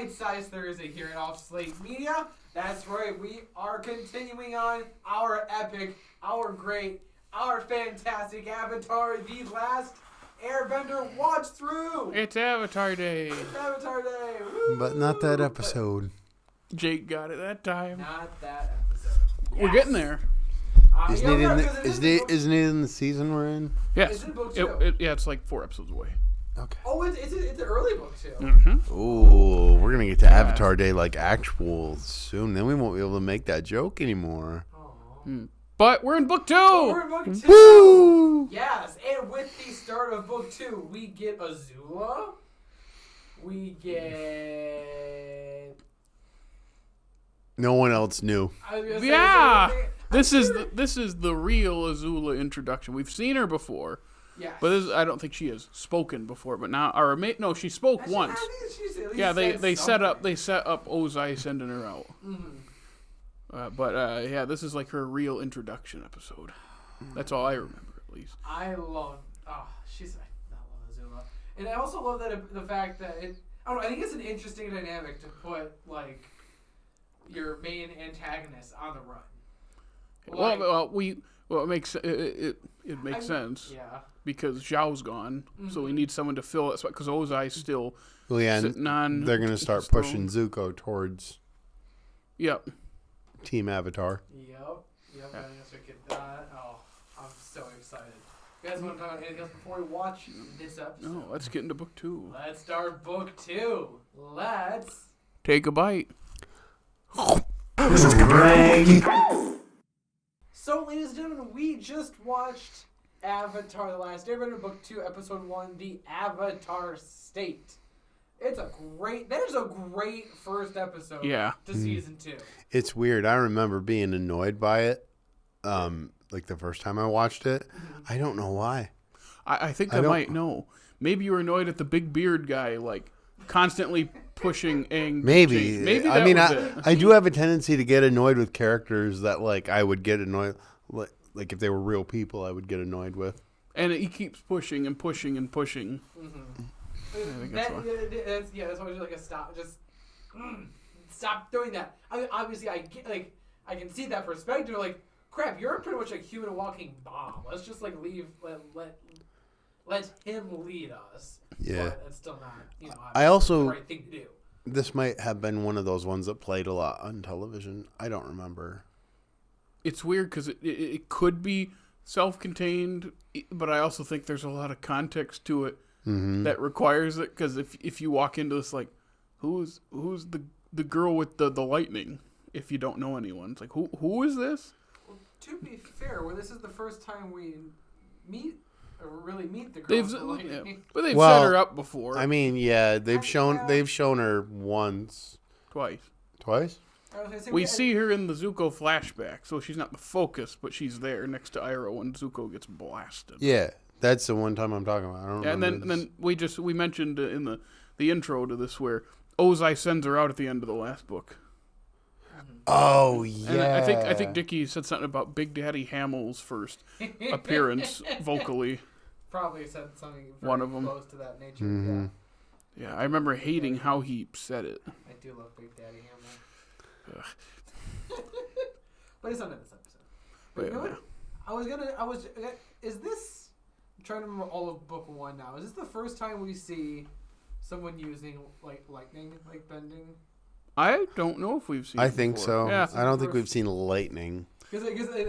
Bite-Sized Thursday here at Off Slate Media. That's right, we are continuing on our epic, our great, our fantastic Avatar, The Last Airbender watch through. It's Avatar Day. It's Avatar Day. Woo! But not that episode. Jake got it that time. Not that episode. Yes. We're getting there. Isn't it in the season we're in? Is Yes. it book 2? Yeah, it's like 4 episodes away. Okay. Oh, it's an early book too. Mm-hmm. Ooh, we're going to get to Avatar Day like actual soon. Then we won't be able to make that joke anymore. But we're in book 2. We're in book 2. Woo! Yes, and with the start of book 2, we get Azula. We get... No one else knew. Yeah. This is the real Azula introduction. We've seen her before. Yes. But I don't think she has spoken before. But now, she spoke once. Yeah, they set up Ozai sending her out. Mm-hmm. Yeah, this is like her real introduction episode. That's all I remember, at least. I love Azula, and I also love that the fact that I think it's an interesting dynamic to put like your main antagonist on the run. Like, it makes sense. Yeah. Because Zhao's gone, so we need someone to fill it. Because Ozai's still sitting on. They're going to start pushing Zuko towards. Yep. Team Avatar. Yep. I guess we get that. Oh, I'm so excited. You guys want to talk about anything else before we watch this episode? No, let's get into book 2. Let's start book 2. Let's take a bite. So, ladies and gentlemen, we just watched Avatar: The Last Airbender, Book 2, Episode 1, The Avatar State. That is a great first episode to Season 2. It's weird. I remember being annoyed by it, like the first time I watched it. I don't know why. I think I might know. Maybe you were annoyed at the big beard guy, like, constantly pushing Aang. Maybe. I mean, I do have a tendency to get annoyed with characters that, like, I would get annoyed... Like if they were real people, I would get annoyed with. And he keeps pushing and pushing and pushing. Mm-hmm. That's why I do like a stop. Just stop doing that. I mean, obviously, I can see that perspective. Like, crap, you're pretty much a human walking bomb. Let's just like let him lead us. Yeah, but it's still not. I also the right thing to do. This might have been one of those ones that played a lot on television. I don't remember. It's weird because it could be self-contained, but I also think there's a lot of context to it that requires it. Because if you walk into this like, who's the girl with the lightning? If you don't know anyone, it's like who is this? Well, to be fair, this is the first time we really meet the girl with the lightning. But they've set her up before. I mean, yeah, they've shown her once, twice. We see her in the Zuko flashback, so she's not the focus, but she's there next to Iroh when Zuko gets blasted. Yeah, that's the one time I'm talking about. I don't remember. And then we mentioned in the intro to this where Ozai sends her out at the end of the last book. Oh yeah. And I think Dickey said something about Big Daddy Hamill's first appearance vocally. Probably said something one of them close to that nature. Yeah, I remember hating how he said it. I do love Big Daddy Hamill. But it's not in this episode. But you know what? Is this... I'm trying to remember all of book 1 now. Is this the first time we see someone using like lightning, like bending? I don't know if we've seen I think so. Yeah. I don't think we've seen lightning. Because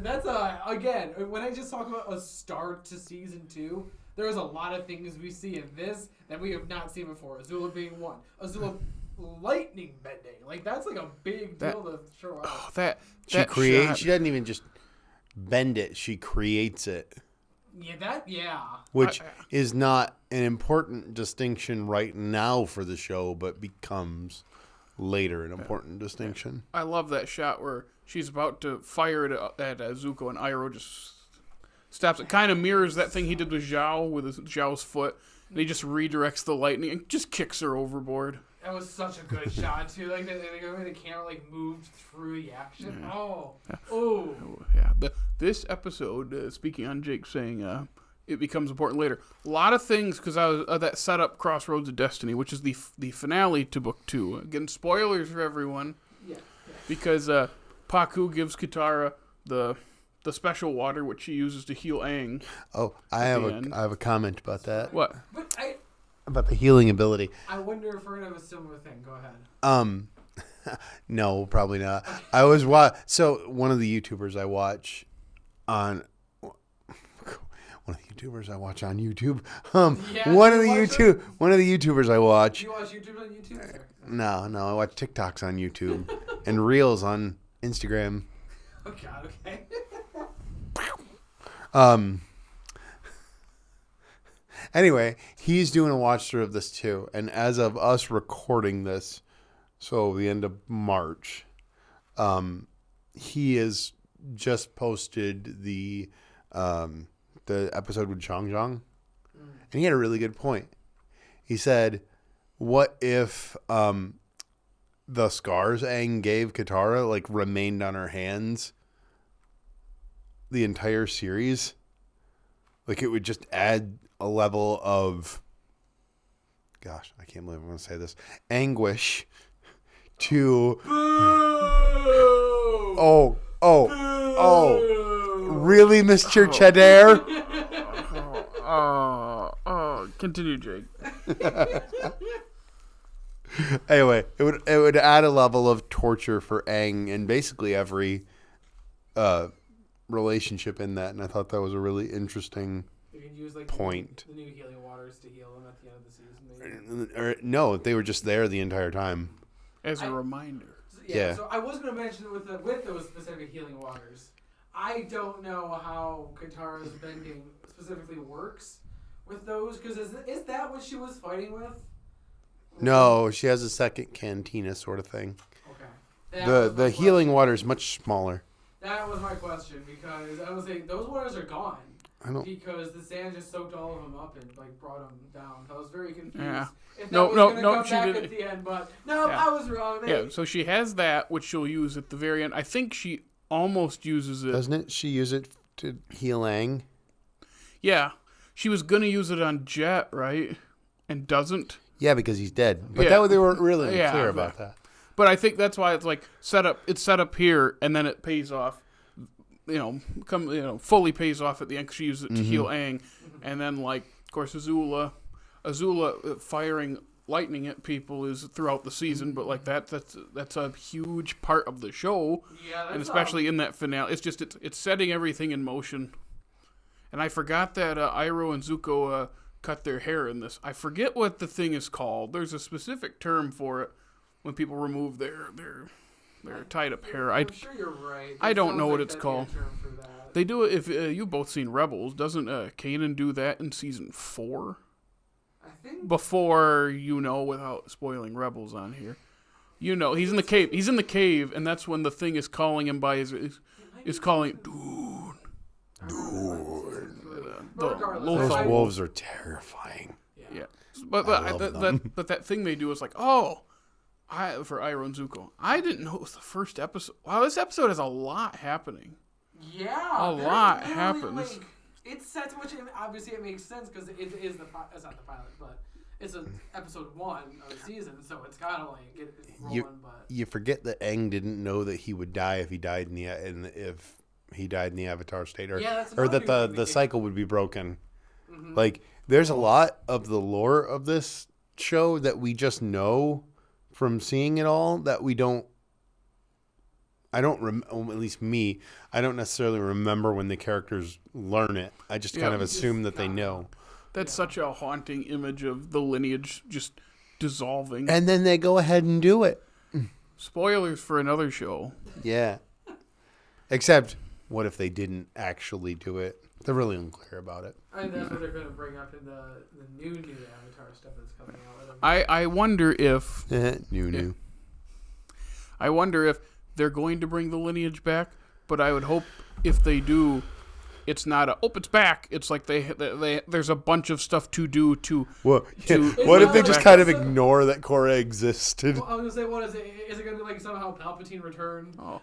that's again, when I just talk about a start to Season 2, there's a lot of things we see in this that we have not seen before. Azula being one. Azula... lightning bending, like that's like a big deal to show out. She doesn't even just bend it; she creates it. Which is not an important distinction right now for the show, but becomes later an important distinction. I love that shot where she's about to fire it at Zuko, and Iroh just stops. It kind of mirrors that thing he did with Zhao with Zhao's foot, and he just redirects the lightning and just kicks her overboard. That was such a good shot too. Like the way the camera like moved through the action. Yeah. Oh. Yeah. This episode, speaking on Jake saying, it becomes important later. A lot of things, because I was that set up Crossroads of Destiny, which is the finale to Book 2. Again, spoilers for everyone. Yeah. Because Paku gives Katara the special water, which she uses to heal Aang. Oh, I have a comment about that. What? About the healing ability. I wonder if we're gonna have a similar thing. Go ahead. No, probably not. I was so one of the YouTubers I watch on. One of the YouTubers I watch on YouTube. One of the YouTubers I watch. Do you watch YouTube on YouTube? No, I watch TikToks on YouTube and Reels on Instagram. Oh God, okay. Anyway, he's doing a watch through of this too, and as of us recording this, so the end of March, he has just posted the episode with Zhang Zhang, and he had a really good point. He said, "What if the scars Aang gave Katara like remained on her hands the entire series? Like it would just add a level of, gosh, I can't believe I'm going to say this, anguish to." Really, Mr. Cheddar? Continue, Jake. Anyway, it would add a level of torture for Aang and basically every relationship in that, and I thought that was a really interesting point. The new healing waters to heal them at the end of the season. Or, no, they were just there the entire time. As a reminder. Yeah. So I was going to mention with those specific healing waters. I don't know how Katara's bending specifically works with those, because is that what she was fighting with? No, she has a second cantina sort of thing. Okay. The healing water is much smaller. That was my question, because I was saying those waters are gone. Because the sand just soaked all of them up and like brought them down. I was very confused. Yeah. If that was going to come back at the end, but no, I was wrong. Yeah, so she has that, which she'll use at the very end. I think she almost uses it. Doesn't it? She use it to heal Aang? Yeah. She was going to use it on Jet, right? And doesn't. Yeah, because he's dead. But they weren't really clear about that. But I think that's why it's like set up here, and then it pays off. Fully pays off at the end because she used it to heal Aang, and then of course Azula firing lightning at people is throughout the season, but that's a huge part of the show, and especially in that finale, it's setting everything in motion. And I forgot that Iroh and Zuko cut their hair in this. I forget what the thing is called. There's a specific term for it when people remove their tied up hair. I'm sure you're right. I don't know what it's called. They do it if you've both seen Rebels. Doesn't Kanan do that in season 4? I think before without spoiling Rebels on here. He's in the cave. He's in the cave, and that's when the thing is calling him by his calling Dune. Those wolves are terrifying. Yeah. But that thing they do is like, for Iroh and Zuko. I didn't know it was the first episode. Wow, this episode has a lot happening. Yeah. A lot happens. It's set to which obviously it makes sense because it is it's not the pilot, but it's episode 1 of the season, so it's gotta get it rolling. You forget that Aang didn't know that he would die if he died in the Avatar state, or that the cycle would be broken. Mm-hmm. There's a lot of the lore of this show that we just know from seeing it all that we don't. At least me, I don't necessarily remember when the characters learn it. I just kind of assume that they know. That's such a haunting image of the lineage just dissolving. And then they go ahead and do it. Spoilers for another show. Yeah. Except, what if they didn't actually do it? They're really unclear about it. I think that's what they're going to bring up in the new Avatar stuff that's coming out. I wonder if... new. I wonder if they're going to bring the lineage back, but I would hope if they do, it's not it's back. It's like there's a bunch of stuff to do to. What if they just kind of ignore that Korra existed? Well, I was gonna say, what is it? Is it gonna be like somehow Palpatine returned? Oh.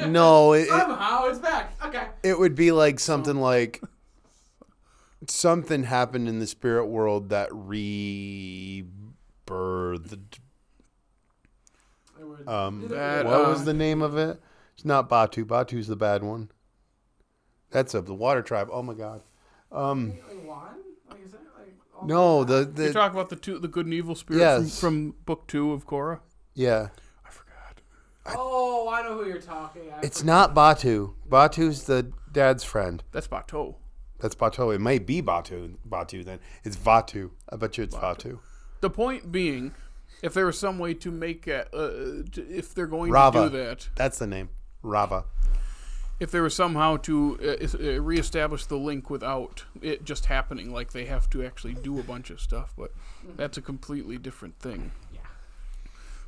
No, somehow it's back. Okay. It would be like something like something happened in the spirit world that rebirthed. What was the name of it? It's not Batu. Batu's the bad one. That's of the water tribe. Oh my god. No, you talk about the good and evil spirit from book 2 of Korra. Yeah. I forgot. I know who you're talking. It's not Batu. Batu's the dad's friend. That's Bato. That's Bato. It might be Batu then. It's Vatu. I bet you it's Vatu. The point being, if there was some way to make it, if they're going Rava. to do that. That's the name. Rava. If there was somehow to reestablish the link without it just happening, like they have to actually do a bunch of stuff, but that's a completely different thing. Yeah.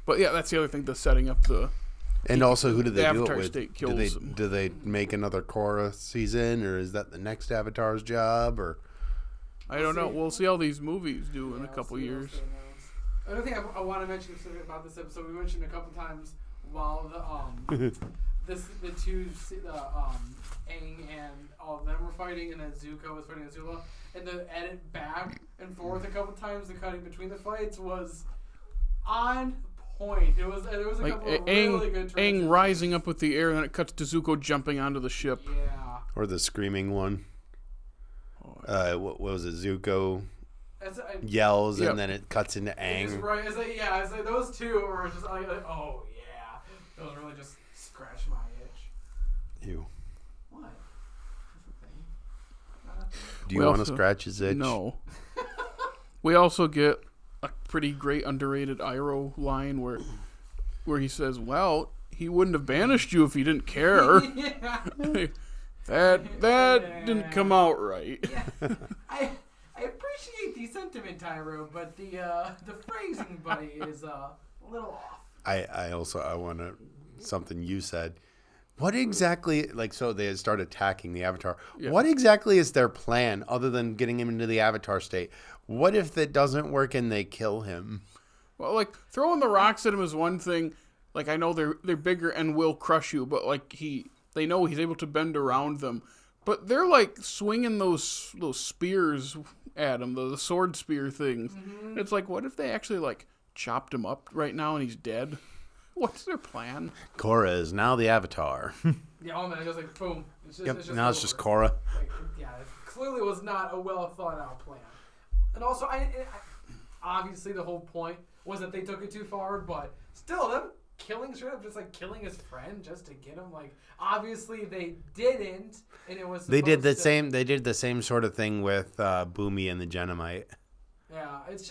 But yeah, that's the other thing, the setting up the... And also, who do they do it with? State kills them. Do they make another Korra season, or is that the next Avatar's job? Or I don't know. We'll see how these movies do in a couple years. Another thing I want to mention about this episode, we mentioned a couple times while the two Aang and all of them were fighting, and then Zuko was fighting Azula, and the edit back and forth a couple times, the cutting between the fights was on point. There was a couple of really good transitions. Aang rising up with the air, and then it cuts to Zuko jumping onto the ship. Yeah. Or the screaming one. What was it? Zuko yells, and then it cuts into Aang. Right. It's like those two were just like, oh yeah, those really just scratch my itch. Ew. What? Do you want to scratch his itch? No. We also get a pretty great underrated Iroh line where he says, "Well, he wouldn't have banished you if he didn't care." that didn't come out right. Yeah. I appreciate the sentiment, Iroh, but the phrasing, buddy, is a little off. I want to something you said. What exactly, so they start attacking the Avatar. Yeah. What exactly is their plan other than getting him into the Avatar state? What if that doesn't work and they kill him? Well, throwing the rocks at him is one thing. I know they're bigger and will crush you, but they know he's able to bend around them. But they're swinging those spears at him, the sword spear things. Mm-hmm. It's what if they actually chopped him up right now and he's dead? What's their plan? Korra is now the Avatar. Yeah, all man, just boom. It's just now it's just Korra. It clearly was not a well thought out plan. And also, I obviously the whole point was that they took it too far, but still, them killing straight up, just killing his friend just to get him. Obviously they didn't, and it was. They did the same. They did the same sort of thing with Boomy and the Genomite. Yeah, that's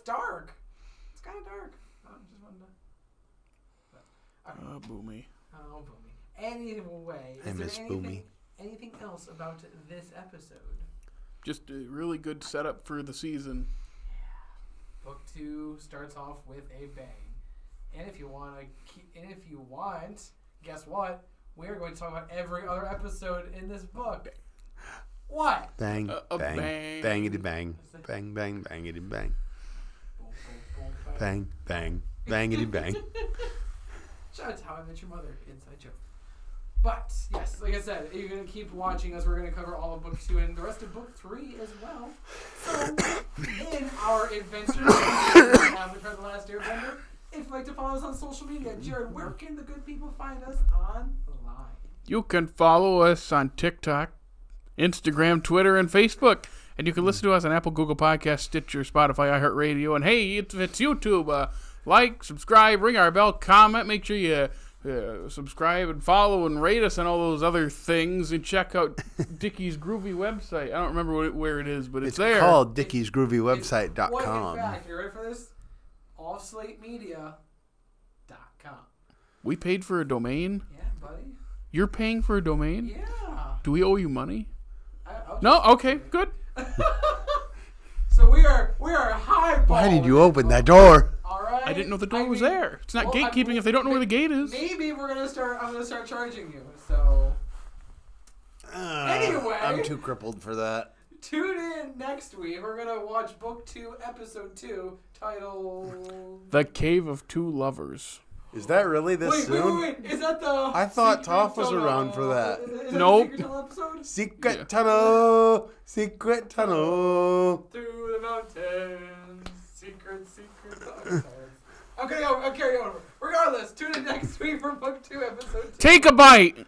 dark. It's kind of dark. I just wanted to. Boomy. Oh, Boomy. Anyway, I miss Boomy. Anything else about this episode? Just a really good setup for the season. Yeah. Book 2 starts off with a bang. And if you want, guess what? We are going to talk about every other episode in this book. What? Bang, bang, bangity bang, bang, bang, bangity bang, bang, bang, bangity bang. Shout out to How I Met Your Mother, inside joke. But yes, like I said, you're gonna keep watching us. We're gonna cover all of book 2 and the rest of book 3 as well. So, in our adventure, Avatar: The Last Airbender. If you'd like to follow us on social media, Jared, where can the good people find us online? You can follow us on TikTok, Instagram, Twitter, and Facebook. And you can listen to us on Apple, Google Podcasts, Stitcher, Spotify, iHeartRadio. And hey, if it's YouTube, subscribe, ring our bell, comment. Make sure you subscribe and follow and rate us and all those other things. And check out Dickey's Groovy website. I don't remember where it is, but it's there. It's called Dickey'sGroovyWebsite.com. In fact, you ready for this? OffSlateMedia.com. We paid for a domain? Yeah, buddy. You're paying for a domain? Yeah. Do we owe you money? No? Okay, good. So we are high. Why did you open that door? All right. I didn't know the door was there. It's not gatekeeping if they don't know where the gate is. Maybe I'm gonna start charging you. So anyway, I'm too crippled for that. Tune in next week. We're gonna watch Book 2, Episode 2, titled "The Cave of Two Lovers." Is that really this soon? Wait. Is that the... I thought Toph was around for that. Is Nope. Secret Tunnel episode? Secret tunnel. Secret tunnel. Through the mountains. Secret tunnel. Okay, I'll carry over. Regardless, tune in next week for Book 2, Episode 2. Take a bite.